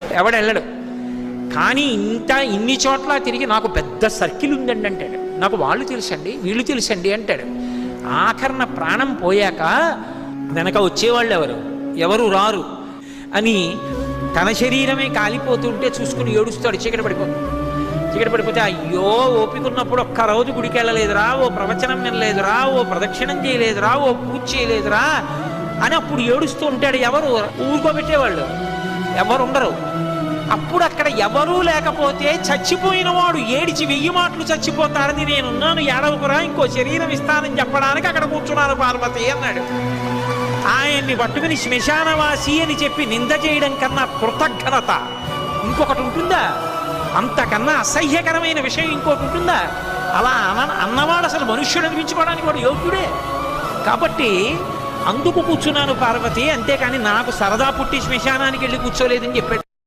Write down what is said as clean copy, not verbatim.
ఎవడెళ్ళడు. కానీ ఇన్ని చోట్ల తిరిగి నాకు పెద్ద సర్కిల్ ఉందండి అంటాడు. నాకు వాళ్ళు తెలుసండి, వీళ్ళు తెలుసండి అంటాడు. ఆఖరణ ప్రాణం పోయాక వెనక వచ్చేవాళ్ళు ఎవరు రారు అని తన శరీరమే కాలిపోతుంటే చూసుకుని ఏడుస్తాడు. చీకటి పడిపోతే అయ్యో ఓపికన్నప్పుడు ఒక్కరోజు గుడికి వెళ్ళలేదురా, ఓ ప్రవచనం వినలేదురా, ఓ ప్రదక్షిణం చేయలేదురా, ఓ పూజ చేయలేదురా అని అప్పుడు ఏడుస్తూ ఉంటాడు. ఎవరు ఊరుకోబెట్టేవాళ్ళు ఎవరు ఉండరు. అప్పుడు అక్కడ ఎవరూ లేకపోతే చచ్చిపోయిన వాడు ఏడిచి 1000 మాటలు చచ్చిపోతారని నేనున్నాను, ఏడవకురా, ఇంకో శరీరం ఇస్తానని చెప్పడానికి అక్కడ కూర్చున్నాను పార్వతి అన్నాడు. ఆయన్ని పట్టుకుని శ్మశానవాసి అని చెప్పి నింద చేయడం కన్నా కృతజ్ఞత ఇంకొకటి ఉంటుందా? అంతకన్నా అసహ్యకరమైన విషయం ఇంకోటి ఉంటుందా? అలా అన్నవాడు అసలు మనుష్యుడు అనిపించుకోవడానికి వాడు యోగ్యుడే. కాబట్టి అందుకు కూర్చున్నాను పార్వతి, అంతేకాని నాకు సరదా పుట్టి శ్మశానానికి వెళ్ళి కూర్చోలేదని చెప్పాడు.